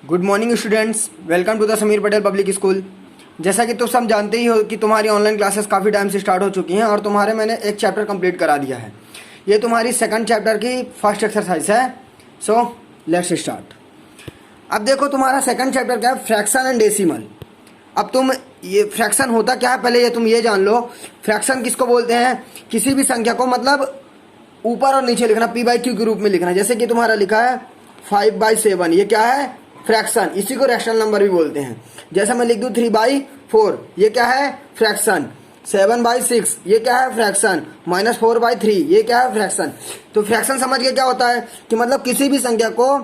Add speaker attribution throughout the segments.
Speaker 1: Good morning students, welcome to the Sameer Patel public school. जैसा कि तुम सब जानते ही हो कि तुम्हारी ऑनलाइन क्लासेस काफ़ी टाइम से स्टार्ट हो चुकी हैं और तुम्हारे मैंने एक चैप्टर कंप्लीट करा दिया है। ये तुम्हारी सेकंड चैप्टर की फर्स्ट एक्सरसाइज है। So let's start. अब देखो तुम्हारा सेकंड चैप्टर क्या है, फ्रैक्शन एंड डेसिमल। अब तुम ये फ्रैक्शन होता क्या है पहले ये तुम ये जान लो। फ्रैक्शन किसको बोलते हैं? किसी भी संख्या को मतलब ऊपर और नीचे लिखना, p/q के रूप में लिखना। जैसे कि तुम्हारा लिखा है 5/7, ये क्या है? फ्रैक्शन। इसी को रैशनल नंबर भी बोलते हैं। जैसे मैं लिख दूं 3/4, ये क्या है? फ्रैक्शन। 7/6, ये क्या है? फ्रैक्शन। -4/3, ये क्या है? फ्रैक्शन। तो फ्रैक्शन समझ के क्या होता है कि मतलब किसी भी संख्या को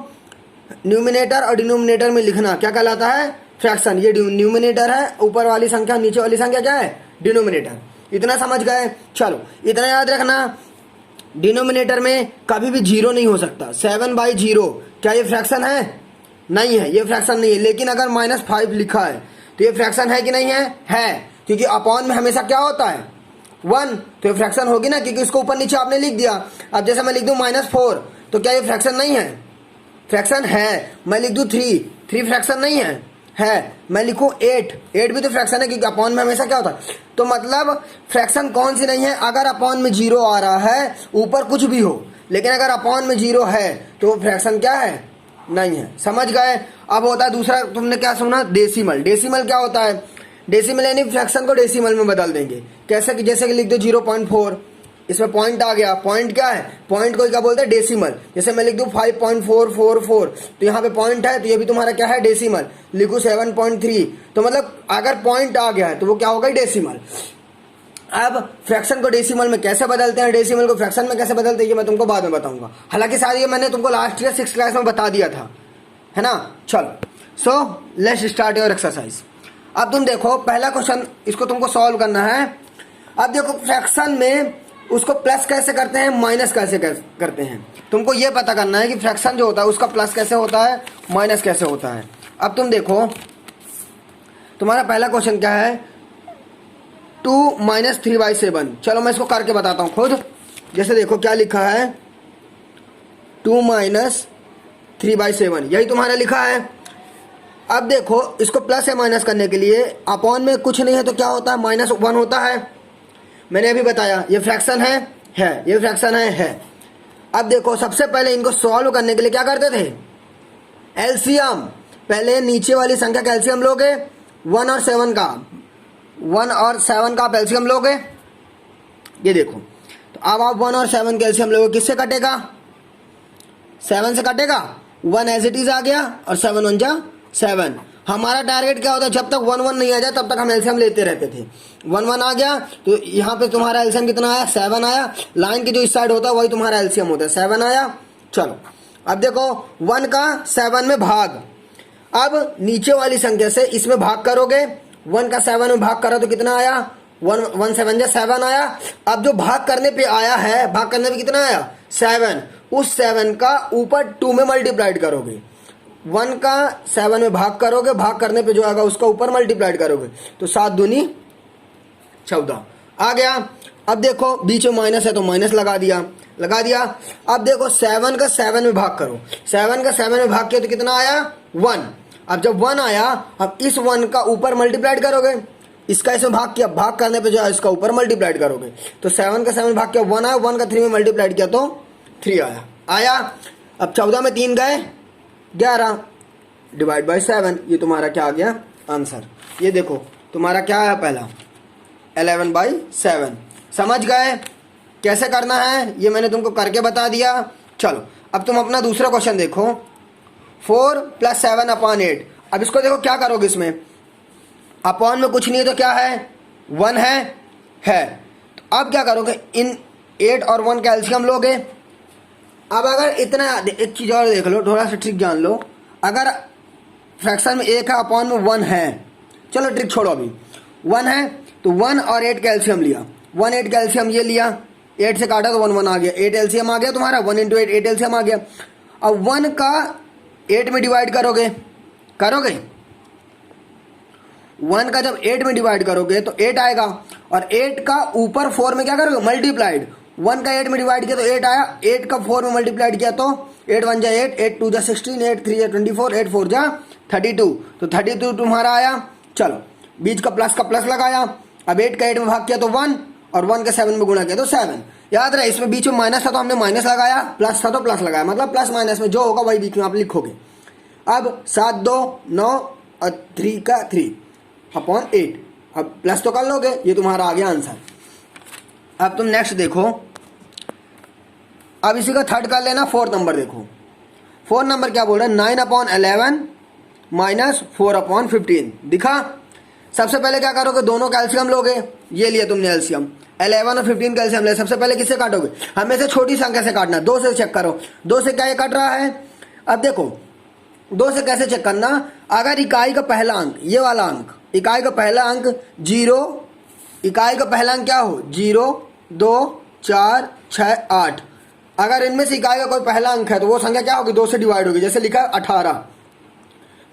Speaker 1: न्यूमिनेटर और डिनोमिनेटर में लिखना क्या कहलाता है? फ्रैक्शन। ये न्यूमिनेटर है, ऊपर वाली संख्या, नीचे वाली संख्या क्या है? डिनोमिनेटर। इतना समझ गए? चलो इतना याद रखना, डिनोमिनेटर में कभी भी जीरो नहीं हो सकता। 7/0 क्या ये फ्रैक्शन है? नहीं है, ये फ्रैक्शन नहीं है। लेकिन अगर -5 लिखा है तो ये फ्रैक्शन है कि नहीं है? है, क्योंकि अपॉन में हमेशा क्या होता है? 1, तो ये फ्रैक्शन होगी ना, क्योंकि इसको ऊपर नीचे आपने लिख दिया। अब जैसे मैं लिख दूं -4, तो क्या ये फ्रैक्शन नहीं है? फ्रैक्शन है। मैं लिख दूं 3 फ्रैक्शन नहीं है? है। मैं लिखूं 8 भी तो फ्रैक्शन है, क्योंकि अपॉन में हमेशा क्या होता है? तो मतलब फ्रैक्शन कौन सी नहीं है? अगर अपॉन में 0 आ रहा है, ऊपर कुछ भी हो, लेकिन अगर अपॉन में 0 है तो फ्रैक्शन क्या है? नहीं है। समझ गए? अब होता है दूसरा, तुमने क्या सुना? डेसिमल। डेसिमल क्या होता है? डेसिमल यानी फ्रैक्शन को डेसिमल में बदल देंगे। कैसे कि जैसे कि लिख दो 0.4, इसमें पॉइंट आ गया। पॉइंट क्या है? पॉइंट को क्या बोलते हैं? डेसिमल। जैसे मैं लिख दूं 5.444, तो यहाँ पे पॉइंट है, तो ये भी तुम्हारा क्या है? डेसिमल। लिखूं 7.3, तो मतलब अगर पॉइंट आ गया है तो वो क्या होगा? डेसिमल। अब फ्रैक्शन को डेसिमल में कैसे बदलते हैं, डेसिमल को फ्रैक्शन में कैसे बदलते हैं, ये मैं तुमको बाद में बताऊंगा। हालांकि शायद ये मैंने तुमको लास्ट ईयर 6th क्लास में बता दिया था, है ना। चलो, so let's start your exercise. अब तुम देखो पहला क्वेश्चन, इसको तुमको सॉल्व करना है। अब देखो फ्रैक्शन में उसको प्लस कैसे करते हैं, माइनस कैसे करते हैं। तुमको ये पता करना है कि फ्रैक्शन जो होता है उसका प्लस कैसे होता है, माइनस कैसे होता है। अब तुम देखो तुम्हारा पहला क्वेश्चन क्या है, 2 - 3/7। चलो मैं इसको करके बताता हूँ खुद। जैसे देखो क्या लिखा है, 2 - 3/7, यही तुम्हारा लिखा है। अब देखो इसको प्लस या माइनस करने के लिए अपॉन में कुछ नहीं है तो क्या होता है? -1 होता है। मैंने अभी बताया ये फ्रैक्शन है, ये फ्रैक्शन है। अब देखो सबसे पहले इनको सॉल्व करने के लिए क्या करते थे? एलसीएम। पहले नीचे वाली संख्या का एलसीएम लोगे, 1 और 7 का आप एलसीएम लोगे। ये देखो, तो अब आप 1 और 7 का एलसीएम लोगे, किससे कटेगा? 7 से कटेगा। 1 एज इट इज आ गया और 7 1 जा 7। हमारा टारगेट क्या होता है? जब तक 1 1 नहीं आ जाए तब तक हम एलसीएम लेते रहते थे। 1 1 आ गया तो यहाँ पे तुम्हारा एलसीएम कितना आया? 7 आया। लाइन की जो इस साइड होता है वही तुम्हारा एलसीएम होता है, 7 आया। चलो अब देखो 1 का 7 में भाग। अब नीचे वाली संख्या से इसमें भाग करोगे, 1 का 7 में भाग करो तो कितना आया? 1 7 जा 7 आया। अब जो भाग करने पे आया है, भाग करने पे कितना आया? 7। उस 7 का ऊपर 2 में मल्टीप्लाइड करोगे। 1 का 7 में भाग करोगे, भाग करने पे जो आएगा उसका ऊपर मल्टीप्लाइड करोगे, तो 7 दूनी 14 आ गया। अब देखो बीच में माइनस है तो माइनस लगा दिया। अब देखो 7 का 7 में भाग करो, 7 का 7 में भाग किया तो कितना आया? 1। अब जब 1 आया, अब इस 1 का ऊपर मल्टीप्लाइड करोगे, इसका इसमें भाग किया, भाग करने पे जो है इसका ऊपर मल्टीप्लाइड करोगे, तो 7 का 7 में भाग किया 1 आया, 1 का 3 में मल्टीप्लाइड किया तो 3 आया। अब 14 में 3 गए 11, डिवाइड बाई 7, ये तुम्हारा क्या आ गया? आंसर। ये देखो तुम्हारा क्या है पहला 11/7। समझ गए कैसे करना है? ये मैंने तुमको करके बता दिया। चलो अब तुम अपना दूसरा क्वेश्चन देखो, 4 + 7/8। अब इसको देखो क्या करोगे, इसमें अपॉन में कुछ नहीं है तो क्या है? 1 है। तो अब क्या करोगे? इन 8 और 1 का एलसीएम लोगे। अब अगर इतना, एक चीज़ और देख लो, थोड़ा सा ट्रिक जान लो। अगर फ्रैक्शन में 1 है, अपॉन में 1 है, चलो ट्रिक छोड़ो, अभी 1 है तो 1 और 8 का एलसीएम लिया, 1 8 का एलसीएम ये लिया, 8 से काटा तो 1 1 आ गया, 8 एलसीएम आ गया तुम्हारा, 1 × 8 8 एलसीएम आ गया। अब 1 का 8 में डिवाइड करोगे 1 का जब 8 में डिवाइड करोगे तो 8 आएगा, और 8 का ऊपर 4 में क्या करोगे? मल्टीप्लाइड। 1 का 8 में डिवाइड किया तो 8 आया, 8 का 4 में मल्टीप्लाइड किया तो 8 1 जा 8, 8 2 जा 16, 8 3 जा 24, 8 4 जा 32, तो 32 तुम्हारा आया। चलो बीच का प्लस लगाया, अब 8 का 8 में भाग किया तो 1 और 1 का 7 में गुणा किया तो 7। याद रहे इसमें बीच में माइनस था तो हमने माइनस लगाया, प्लस था तो प्लस लगाया, मतलब प्लस माइनस में जो होगा वही बीच में आप लिखोगे। अब 7 2 9 और 3 का 3 अपॉन 8, अब प्लस तो कर लोगे, ये तुम्हारा आ गया आंसर। अब तुम नेक्स्ट देखो, अब इसी का थर्ड कर लेना। 4th नंबर देखो, 4th नंबर क्या बोल रहा है, 9 अपॉन 11 माइनस 4 अपॉन 15। दिखा, सबसे पहले क्या करोगे, दोनों कैल्शियम लोगे, ये लिया तुमने एलसीएम, 11 और 15 कैल्शियम ले। सबसे पहले किससे काटोगे, हमें से छोटी संख्या से काटना, 2 से चेक करो, 2 से क्या ये कट रहा है। अब देखो 2 से कैसे चेक करना, अगर इकाई का पहला अंक, ये वाला अंक, इकाई का पहला अंक 0, इकाई का पहला अंक क्या हो 0 2 4 6 8, अगर इनमें से इकाई का कोई पहला अंक है तो वो संख्या क्या होगी, 2 से डिवाइड होगी। जैसे लिखा है 18,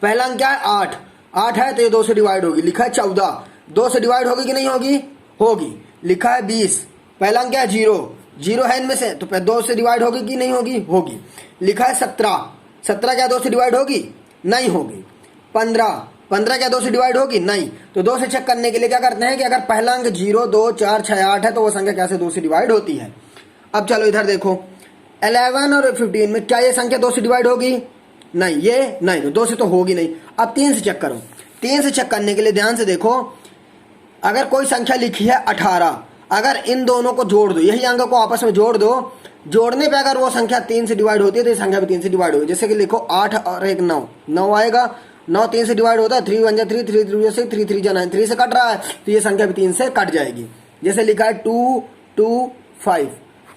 Speaker 1: पहला अंक क्या है 8, 8 है तो ये 2 से डिवाइड होगी। लिखा है 14, 2 से डिवाइड होगी कि नहीं होगी, होगी। लिखा है 20, पहला अंक क्या है 0, 0 है इनमें से तो 2 से डिवाइड होगी कि नहीं होगी, होगी। लिखा है 17, 17 क्या 2 से डिवाइड होगी, नहीं होगी। 15, 15 क्या 2 से डिवाइड होगी, नहीं। तो 2 से चेक करने के लिए क्या करते हैं कि अगर पहला अंक 0 2 4 6 8 है तो वो संख्या कैसे 2 से डिवाइड होती है। अब चलो इधर देखो, 11 और 15 में क्या ये संख्या 2 से डिवाइड होगी, नहीं, ये नहीं, तो 2 से तो होगी नहीं। अब 3 से चेक करो, 3 से चेक करने के लिए ध्यान से देखो, अगर कोई संख्या लिखी है 18, अगर इन दोनों को जोड़ दो, यही अंक को आपस में जोड़ दो, जोड़ने पे अगर वो संख्या 3 से डिवाइड होती है तो ये संख्या भी 3 से डिवाइड होगी। जैसे कि लिखो 8 और 1 9, 9 आएगा, 9 3 से डिवाइड होता है, 3 1 जा 3, 3 3 जा 6, 3 3 जा 9, 3 से कट रहा है तो ये संख्या भी 3 से कट जाएगी। जैसे लिखा है 2 2 5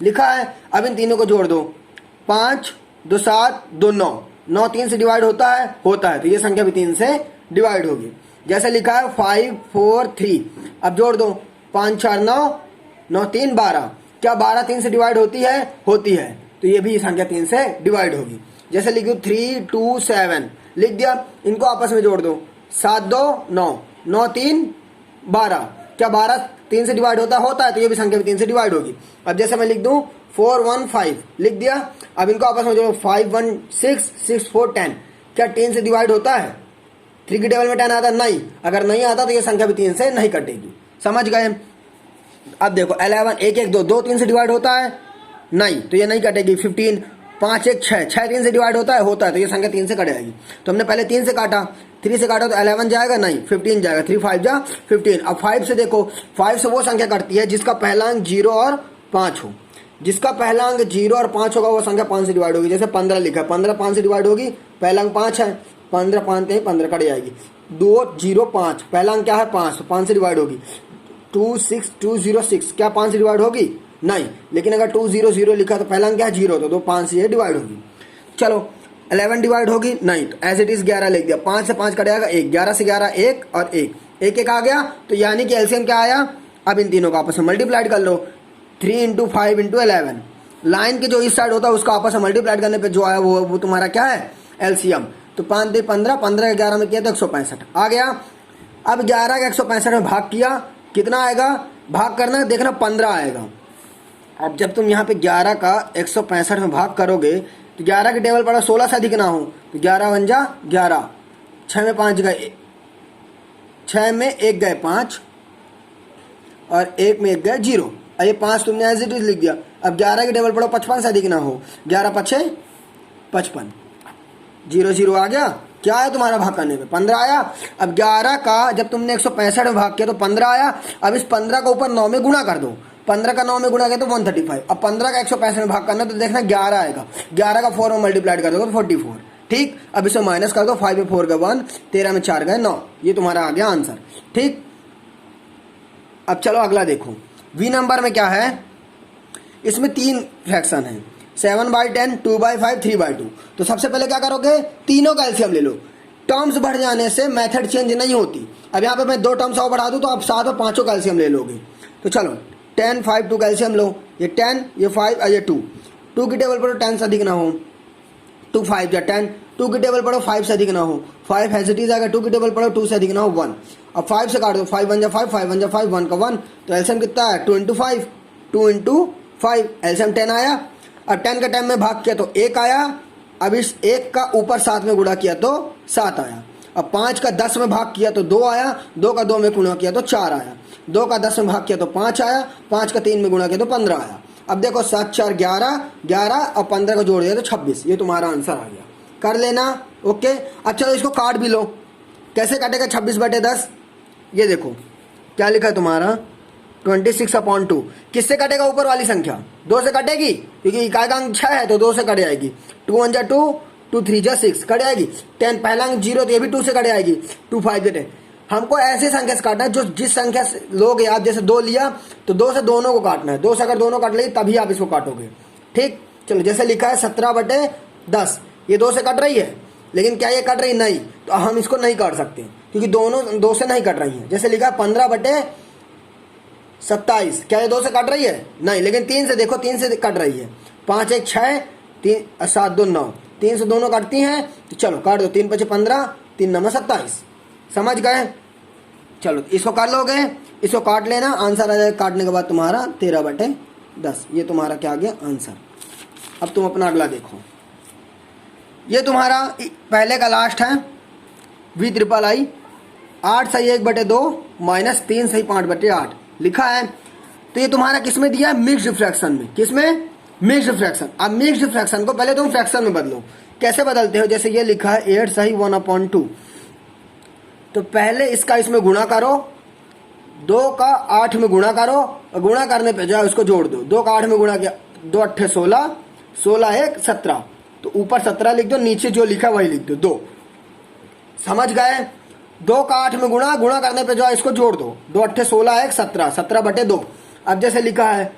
Speaker 1: लिखा है, अब इन तीनों को जोड़ दो, 5 2 7 2 9, 9 3 से डिवाइड होता है तो ये संख्या भी 3 से डिवाइड होगी। जैसे लिखा है 5 4 3, अब जोड़ दो, 5 4 9, 9 3 12, क्या 12 3 से डिवाइड होती है, तो ये भी संख्या 3 से डिवाइड होगी। जैसे लिखो 3 2 7 लिख दिया, इनको आपस में जोड़ दो, 7 2 9, 9 3 12, क्या 12 3 से डिवाइड होता है तो ये भी संख्या भी 3 से डिवाइड होगी। अब जैसे मैं लिख दूं 4 1 5 लिख दिया, अब इनको आपस में जोड़ो, 5 1 6 6 4 10, क्या 10 से डिवाइड होता है, 3 के टेबल में 10 आता है, नहीं, अगर नहीं आता तो ये संख्या भी 3 से नहीं कटेगी। समझ गए। अब देखो 11 1 1 2, 2 3 से डिवाइड होता है, नहीं, तो ये नहीं कटेगी। 15 5 1 6, 6 3 से डिवाइड होता है तो ये संख्या 3 से कट जाएगी। तो हमने पहले 3 से काटा, 3 से काटा तो 11 जाएगा, नहीं 15 जाएगा, 3 5 जा 15। अब 5 से देखो, 5 से वो संख्या कटती है जिसका पहला अंक 0 और 5 हो, जिसका पहला अंक 0 और 5 होगा वो संख्या 5 से डिवाइड होगी। जैसे 15 लिखा है, 15 5 से डिवाइड होगी, पहला अंक 5 है, 15 5 15 कट जाएगी। 2 0 5, पहला अंक क्या है 5, तो 5 से डिवाइड होगी। 2 6 2 0 6, क्या 5 से डिवाइड होगी, नहीं, लेकिन अगर 2 0 0 लिखा तो पहला अंक क्या है 0, तो 5 से ये डिवाइड होगी। चलो 11 डिवाइड होगी, नहीं, तो एज इट इज 11 लिख दिया, 5 से 5 कट जाएगा 1, 11 से 11 1 और 1 1 1 आ गया, तो यानी कि एलसीएम क्या आया। अब इन तीनों का आपस में मल्टीप्लाइड कर लो, 3 × 5 × 11, लाइन के जो इस साइड होता है उसका आपस में मल्टीप्लाइड करने पे जो आया वो तुम्हारा क्या है, एलसीएम। तो 5 दे 15, 15 11 में किया तो 165 आ गया। अब 11 का 165 में भाग किया, कितना आएगा, भाग करना देखना 15 आएगा। अब जब तुम यहाँ पे 11 का 165 में भाग करोगे तो 11 के टेबल पर 16 से अधिक ना हो, तो 11 बन जा 11, 6 में 5 गए, 6 में 1 गए 5 और 1 में 1 गए 0, और ये 5 तुमने एज इट इज लिख दिया। अब 11 के टेबल पढ़ो 55 से अधिक ना हो, 11 5 55, 0 0 आ गया। क्या है तुम्हारा भाग करने पे 15 आया। अब 11 का जब तुमने 165 में भाग किया तो 15 आया। अब इस 15 को ऊपर 9 में गुणा कर दो, 15 का 9 में गुणा किया तो 135। अब 15 का 165 में भाग करना तो देखना 11 आएगा, 11 का 4 में मल्टीप्लाइड कर दोगे तो 44, ठीक। अब इसे माइनस कर दो, 5 में 4 गए 1, 13 में 4 गए 9, ये तुम्हारा आ गया आंसर, ठीक। अब चलो अगला देखो, वी नंबर में क्या है, इसमें 3 फ्रैक्शन है, 7/10, 2/5, 3/2। तो सबसे पहले क्या करोगे, तीनों का एलसीएम ले लो। टर्म्स बढ़ जाने से मेथड चेंज नहीं होती। अब यहाँ पे मैं 2 टर्म्स और बढ़ा दूँ तो आप साथ में 5 का एलसीएम ले लोगे। तो चलो 10 5 2 का एलसीएम लो, ये 10 ये 5 और ये 2, 2 की टेबल पर 10 से अधिक ना हो, 2 5 या 10, 2 की टेबल पढ़ो 5 से अधिक ना हो, 5 एज इट इज आएगा, 2 की टेबल पढ़ो 2 से अधिक ना हो 1। अब 5 से काट दो, 5 1 जा 5, 5 1 जा 5, 1 का 1, तो एलसीएम कितना है 2 × 5, 2 × 5, एलसीएम 10 आया। अब 10 का 10 में भाग किया तो 1 आया। अब इस 1 का ऊपर 7 में गुणा किया तो 7 आया। अब 5 का 10 में भाग किया तो 2 आया। 2 का 2 में गुणा किया तो 4 आया। 2 का 10 में भाग किया तो 5 आया। 5 का 3 में गुणा किया तो 15 आया। अब देखो 7 4 11, 11 और 15 को जोड़ दिया तो 26। ये तुम्हारा आंसर आ गया, कर लेना। ओके, अब चलो इसको काट भी लो। कैसे कटेगा 26/10? ये देखो क्या लिखा है तुम्हारा 26/2। किससे कटेगा? ऊपर वाली संख्या 2 से कटेगी, क्योंकि इकाई का अंक 6 है तो 2 से कट जाएगी। 2 1 जा 2, 2 3 जा 6, कट जाएगी। 10 पहला अंक 0 तो ये भी 2 से कट जाएगी। 2 5 जा 10। हमको ऐसे संख्या से काटना है जो जिस संख्या से लोगे आप, जैसे 2 लिया तो 2 से दोनों को काटना है। 2 से अगर दोनों काट ली तभी आप इसको काटोगे। ठीक, चलो जैसे लिखा है 17/10, ये 2 से कट रही है, लेकिन क्या ये कट रही? नहीं, तो हम इसको नहीं काट सकते क्योंकि दोनों 2 से नहीं कट रही है। जैसे लिखा है 15/27, क्या ये 2 से कट रही है? नहीं, लेकिन 3 से देखो, 3 से कट रही है। 5 1 6, 3 7 2 9, 3 से दोनों कटती हैं तो चलो काट दो। 3 5 15, 3 9 27। समझ गए? चलो इसको कर लोगे, इसको काट लेना, आंसर आ जाएगा काटने के बाद तुम्हारा 13/10। ये तुम्हारा क्या आ गया आंसर। अब तुम अपना अगला देखो। ये तुम्हारा पहले का लास्ट है V III 8 सही 1/2 माइनस 3 सही 5/8 लिखा है। तो ये तुम्हारा किसमें दिया है? मिक्स्ड फ्रैक्शन में। किसमें? Mixed fraction. अब मिक्स्ड फ्रैक्शन को पहले तुम फ्रैक्शन में बदलो। कैसे बदलते हो? जैसे ये लिखा है 8 सही 1/2, तो पहले इसका इसमें गुणा करो, 2 का 8 में गुणा करो, और गुणा करने पे जाओ इसको जोड़ दो। 2 का 8 में गुणा किया, 2 8 16, 16 1 17, तो ऊपर 17 लिख दो, नीचे जो लिखा वही लिख दो 2। समझ गए? 2 का 8 में गुणा, गुणा करने पे जाओ इसको जोड़ दो। 2 8 16 1 17, 17/2। अब जैसे लिखा है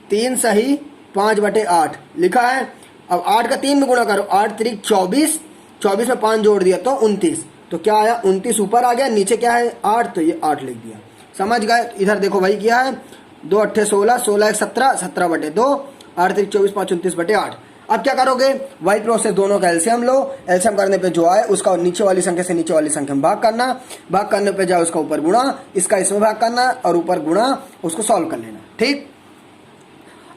Speaker 1: 3 सही 5/8 लिखा है। अब 8 का 3 में गुणा करो, 8 3 24, 24 में 5 जोड़ दिया तो 29। तो क्या आया? 29 ऊपर आ गया, नीचे क्या है 8, तो ये 8 लिख दिया। समझ गए? इधर देखो वही किया है। 2 8 16, 16 1 17, 17/2, 8 3 24 5 29/8। अब क्या करोगे? वही प्रोसेस, दोनों का एलसीएम लो। एलसीएम करने पे जो आए उसका नीचे वाली संख्या से नीचे वाली संख्या में भाग करना, भाग करने पे जाओ उसका ऊपर गुणा, इसका इसमें भाग करना और ऊपर गुणा, उसको सॉल्व कर लेना। ठीक,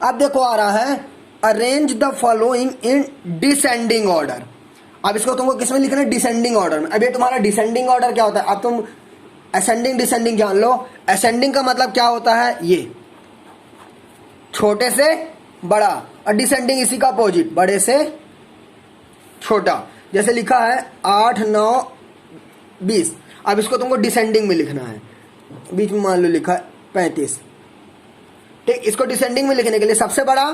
Speaker 1: अब देखो आ रहा है arrange the following in descending order. अब इसको तुमको किस में लिखना है? डिसेंडिंग ऑर्डर में। अब ये तुम्हारा डिसेंडिंग ऑर्डर क्या होता है? अब तुम असेंडिंग डिसेंडिंग जान लो। असेंडिंग का मतलब क्या होता है? ये छोटे से बड़ा, और डिसेंडिंग इसी का अपोजिट, बड़े से छोटा। जैसे लिखा है 8 9 20, अब इसको तुमको डिसेंडिंग में लिखना है। बीच में मान लो लिखा है 35। ठीक, इसको डिसेंडिंग में लिखने के लिए सबसे बड़ा,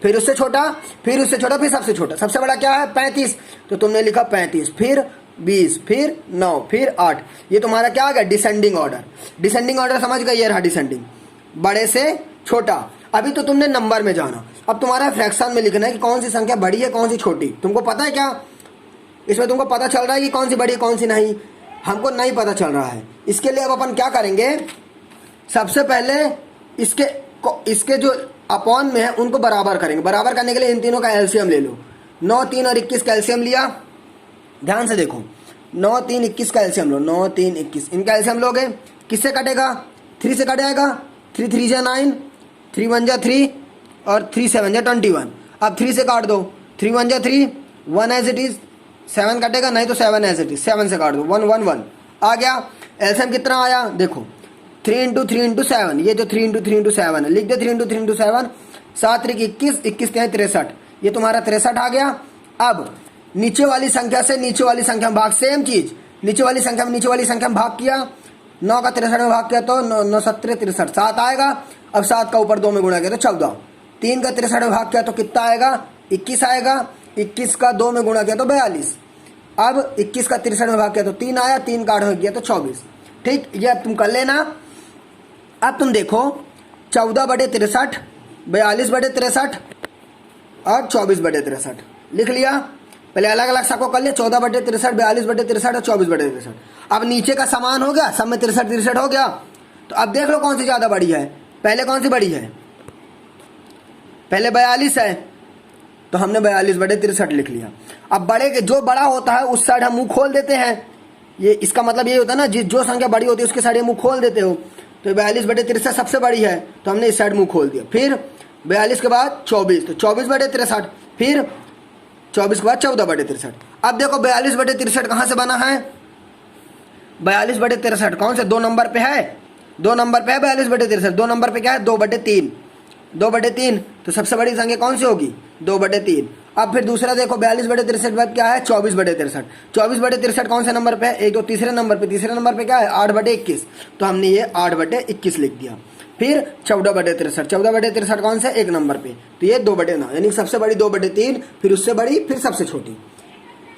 Speaker 1: फिर उससे छोटा, फिर उससे छोटा, फिर सबसे छोटा। सबसे बड़ा क्या है? 35, तो तुमने लिखा 35, फिर 20, फिर 9, फिर 8। ये तुम्हारा क्या आ गया? Descending order. डिसेंडिंग ऑर्डर समझ गए? ये रहा डिसेंडिंग, बड़े से छोटा। अभी तो तुमने नंबर में जाना, अब तुम्हारा फ्रैक्शन में लिखना है कि कौन सी संख्या बड़ी है कौन सी छोटी। तुमको पता है क्या इसमें? तुमको पता चल रहा है कि कौन सी बड़ी है कौन सी नहीं? हमको नहीं पता चल रहा है। इसके लिए अब अपन क्या करेंगे? सबसे पहले इसके जो अपॉन में है उनको बराबर करेंगे। बराबर करने के लिए इन तीनों का एलसीएम ले लो। 9 3 और 21 का एलसीएम लिया, ध्यान से देखो। 9 3 21 का एलसीएम लो, 9 3 21, इनका एलसीएम लोगे, किससे कटेगा? 3 से कट जाएगा। 3 3 जा 9, 3 1 जा 3 और 3 7 जा 21। अब 3 से काट दो, 3 1 जा 3, 1 एज इट इज, 7 कटेगा नहीं तो 7 एज इट इज, 7 से काट दो, 1 1 1 आ गया। एलसीएम कितना आया? देखो 3 × 3 × 7, ये जो 3 × 3 × 7 है, लिख दे 3 × 3 × 7, 7 3 21, 21 3 63, ये तुम्हारा 63 आ गया। अब नीचे वाली संख्या से नीचे वाली संख्या में भाग, सेम चीज, नीचे वाली संख्या में नीचे वाली संख्या में भाग किया, 9 का 63 में भाग किया तो 9 7 63, 7 आएगा। अब 7 का ऊपर 2 में गुणा किया तो 14, 3 का 63 में भाग किया तो कितना आएगा? 21 आएगा। 21 का 2 में गुणा किया तो 42। अब 21 का 63 में भाग किया तो 3 आया, 3 का 8 में किया तो 24। ठीक, ये अब तुम कर लेना। अब तुम देखो 14/63, 42/63 और 24/63 लिख लिया। पहले अलग अलग सबको कर लिया, 14/63, 42/63 और 24/63। अब नीचे का समान हो गया, सब में 63 हो गया। तो अब देख लो कौन सी ज़्यादा बड़ी है। पहले कौन सी बड़ी है? पहले 42 है, तो हमने 42/63 लिख लिया। अब बड़े के जो बड़ा होता है उस साइड हम मुंह खोल देते हैं। ये इसका मतलब ये होता है ना, जो संख्या बड़ी होती है उसके साइड मुंह खोल देते हो। तो 42/63 सबसे बड़ी है, तो हमने इस साइड मुंह खोल दिया। फिर 42 के बाद 24, तो 24/63, फिर 24 के बाद 14/63। अब देखो 42/63 कहाँ से बना है? 42/63 कौन से 2 नंबर पे है? 2 नंबर पे है 42/63। 2 नंबर पे क्या है? 2/3। 2/3, तो सबसे बड़ी संख्या कौन सी होगी? 2/3। अब फिर दूसरा देखो 42/63 बाद क्या है? 24/63। 24/63 कौन से नंबर पे है? एक तो तीसरे नंबर पे। तीसरे नंबर पे क्या है? 8/21, तो हमने ये 8/21 लिख दिया। फिर 14/63। 14/63 कौन से? 1 नंबर पे, तो ये 2/9, यानी सबसे बड़ी 2/3, फिर उससे बड़ी, फिर सबसे छोटी।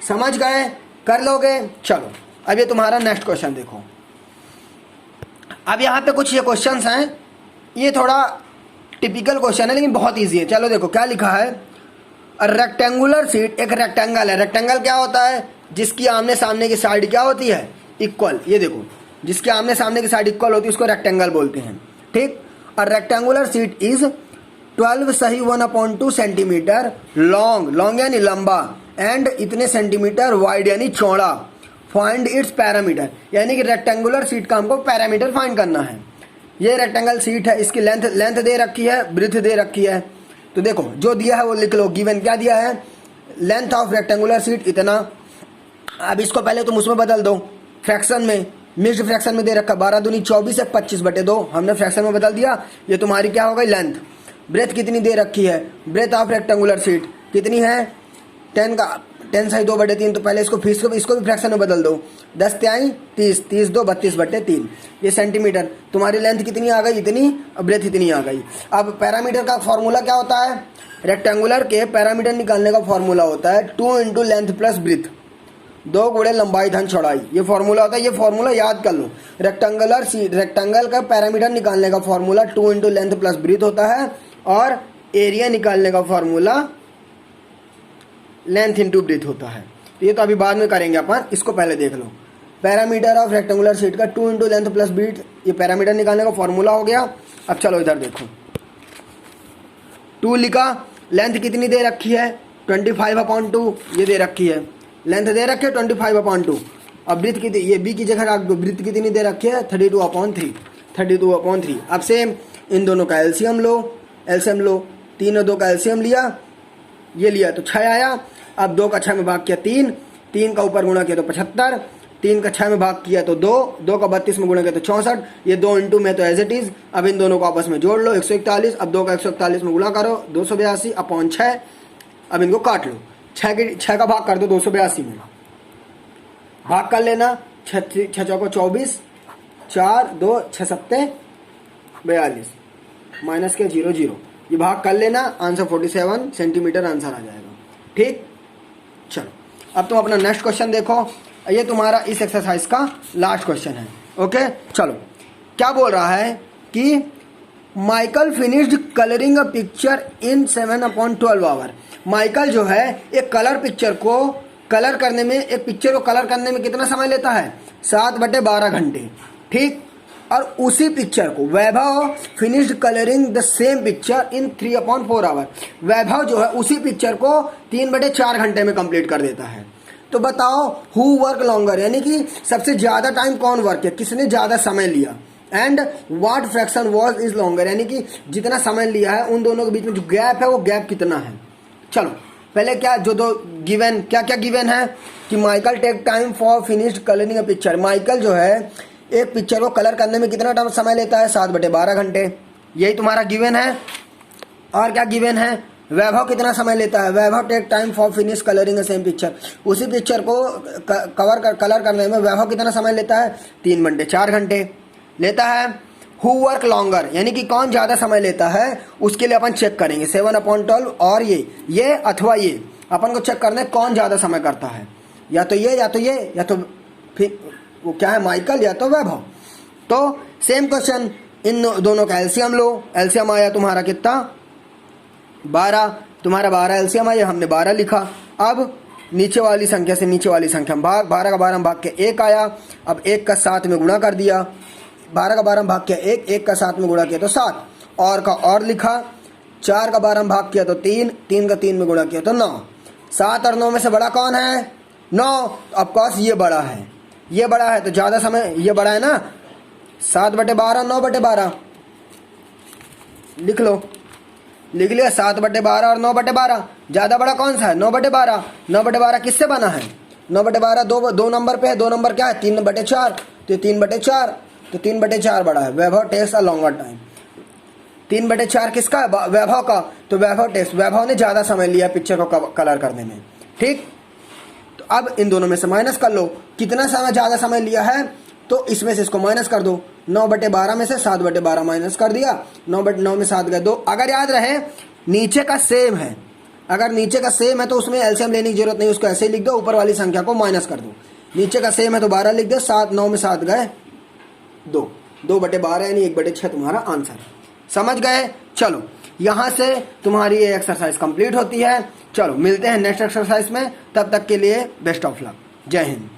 Speaker 1: समझ गए? कर लोगे? चलो अब ये तुम्हारा नेक्स्ट क्वेश्चन देखो। अब यहाँ पे कुछ ये क्वेश्चंस हैं, ये थोड़ा टिपिकल क्वेश्चन है लेकिन बहुत ईजी है। चलो देखो क्या लिखा है। रेक्टेंगुलर शीट, एक रेक्टेंगल है। रेक्टेंगल क्या होता है? जिसकी आमने सामने की साइड क्या होती है? इक्वल। ये देखो, जिसके आमने सामने की साइड इक्वल होती है उसको रेक्टेंगल बोलते हैं, ठीक। और रेक्टेंगुलर शीट इज 12 सही 1/2 सेंटीमीटर लॉन्ग, लॉन्ग यानी लंबा, एंड इतने सेंटीमीटर वाइड यानी चौड़ा। फाइंड इट्स पैरामीटर, यानी कि रेक्टेंगुलर शीट का हमको पैरामीटर फाइंड करना है। ये रेक्टेंगल शीट है, इसकी लेंथ दे रखी है, ब्रेथ दे रखी है। तो देखो जो दिया है वो लिख लो। गिवन क्या दिया है? लेंथ ऑफ रेक्टेंगुलर शीट इतना। अब इसको पहले तुम उसमें बदल दो, फ्रैक्शन में, मिक्स्ड फ्रैक्शन में दे रखा 12 दूनी 24 है 25/2, हमने फ्रैक्शन में बदल दिया। ये तुम्हारी क्या हो गई? लेंथ। ब्रेथ कितनी दे रखी है? ब्रेथ ऑफ रेक्टेंगुलर शीट कितनी है? 10 सही 2/3, तो पहले इसको भी फ्रैक्शन में बदल दो। 10 त्याई 30, 30 2 32/3। ये सेंटीमीटर। तुम्हारी लेंथ कितनी आ गई? इतनी। ब्रेथ इतनी आ गई। अब पैरामीटर का फॉर्मूला क्या होता है? रेक्टेंगुलर के पैरामीटर निकालने का फॉर्मूला होता है 2 × लेंथ प्लस ब्रेथ, 2 गुणे लंबाई धन चौड़ाई। ये फॉर्मूला होता है, ये फॉर्मूला याद कर लो। रेक्टेंगल का पैरामीटर निकालने का फॉर्मूला 2 × लेंथ प्लस ब्रेथ होता है, और एरिया निकालने का फॉर्मूला लेंथ इंटू ब्रेथ होता है। तो ये तो अभी बाद में करेंगे अपन, इसको पहले देख लो। पैरामीटर ऑफ रेक्टेंगुलर शीट का 2 × लेंथ प्लस ब्रेथ, ये पैरामीटर निकालने का फॉर्मूला हो गया। अब चलो इधर देखो, 2 लिखा। लेंथ कितनी दे रखी है? 25/2, ये दे रखी है। लेंथ दे रखी है 25/2। अब ब्रेथ कितनी? ये बी की जगह रख दो। ब्रेथ कितनी दे रखी है? 32/3। 32/3। अब सेम इन दोनों का एलसीएम लो। एलसीएम लो, 3 और 2 का एलसीएम लिया, ये लिया तो 6 आया। अब 2 का 6 में भाग किया 3, 3 का ऊपर गुणा किया तो 75, 3 का 6 में भाग किया तो 2, 2 का 32 में गुणा किया तो 64। ये 2 इंटू में तो एज इट इज। अब इन दोनों को आपस में जोड़ लो 141। अब 2 का 141 में गुणा करो 282/6। अब इनको काट लो, 6 का भाग कर दो 282 में, भाग कर लेना। 6 चौको 24, 4 2 6 7 42, माइनस के 0 0, ये भाग कर लेना। आंसर 47 सेंटीमीटर आंसर आ जाएगा, ठीक। चलो अब तुम अपना नेक्स्ट क्वेश्चन देखो। ये तुम्हारा इस एक्सरसाइज का लास्ट क्वेश्चन है, ओके। चलो क्या बोल रहा है कि Michael finished colouring a picture in 7/12 hour. Michael जो है एक पिक्चर को कलर करने में, एक पिक्चर को कलर करने में कितना समय लेता है? 7/12 घंटे, ठीक। और उसी पिक्चर को Vaibhav finished colouring the same picture in 3/4 hour. Vaibhav जो है उसी पिक्चर को 3/4 घंटे में कंप्लीट कर देता है। तो बताओ हु वर्क लॉन्गर, यानी कि सबसे ज्यादा टाइम कौन वर्क किया, किसने ज्यादा समय लिया। And what fraction was is longer, यानी कि जितना समय लिया है उन दोनों के बीच में जो गैप है वो गैप कितना है। चलो पहले क्या जो दो गिवन, क्या क्या गिवन है कि Michael take time for finished colouring a picture. Michael जो है एक पिक्चर को कलर करने में कितना टाइम समय लेता है? 7/12 घंटे, यही तुम्हारा गिवन है। और क्या गिवन है? वैभव कितना समय लेता है? Vaibhav take time for finish colouring the same picture. उसी पिक्चर को कलर करने में वैभव कितना समय लेता है? 3/4 घंटे लेता है। हु वर्क लॉन्गर, यानी कि कौन ज़्यादा समय लेता है, उसके लिए अपन चेक करेंगे 7/12 और ये अथवा ये, अपन को चेक करना है कौन ज़्यादा समय करता है, या तो ये या तो ये, या तो फिर वो क्या है माइकल या तो वैभव। तो सेम क्वेश्चन, इन दोनों का एलसीएम लो। एलसीएम आया तुम्हारा कितना? 12। तुम्हारा 12 एलसीएम आया, हमने 12 लिखा। अब नीचे वाली संख्या से नीचे वाली संख्या में भाग, 12 का 12 में भाग के 1 आया। अब 1 का 7 में गुणा कर दिया, 12 का 12 में भाग किया 1, 1 का 7 में गुणा किया तो 7, और का और लिखा। 4 का 12 में भाग किया तो 3, 3 का 3 में गुणा किया तो 9। 7 और 9 में से बड़ा कौन है? 9। ऑफकोर्स ये बड़ा है, ये बड़ा है तो ज़्यादा समय, ये बड़ा है ना, 7/12, 9/12 लिख लो, लिख लिया। 7/12 और 9/12, ज़्यादा बड़ा कौन सा है? 9/12। 9/12 किससे बना है? 9/12 दो नंबर पे है, 2 नंबर क्या है? 3/4, तो 3/4, तो 3/4 बड़ा है। वैभव टेक्स अ लॉन्गर टाइम। 3/4 किसका है? वैभव का। तो वैभव टेक्स, वैभव ने ज़्यादा समय लिया पिक्चर को कलर करने में, ठीक। तो अब इन दोनों में से माइनस कर लो, कितना समय ज़्यादा समय लिया है, तो इसमें से इसको माइनस कर दो। 9/12 में से 7/12 माइनस कर दिया, 9/9 में 7 गए 2। अगर याद रहे नीचे का सेम है, अगर नीचे का सेम है तो उसमें एलसीएम लेने की जरूरत नहीं, उसको ऐसे ही लिख दो, ऊपर वाली संख्या को माइनस कर दो। नीचे का सेम है तो 12 लिख दो, 7 9 में 7 गए 2, 2/12 यानी 1/6 तुम्हारा आंसर। समझ गए? चलो यहाँ से तुम्हारी ये एक्सरसाइज कंप्लीट होती है। चलो मिलते हैं नेक्स्ट एक्सरसाइज में, तब तक के लिए बेस्ट ऑफ लक। जय हिंद।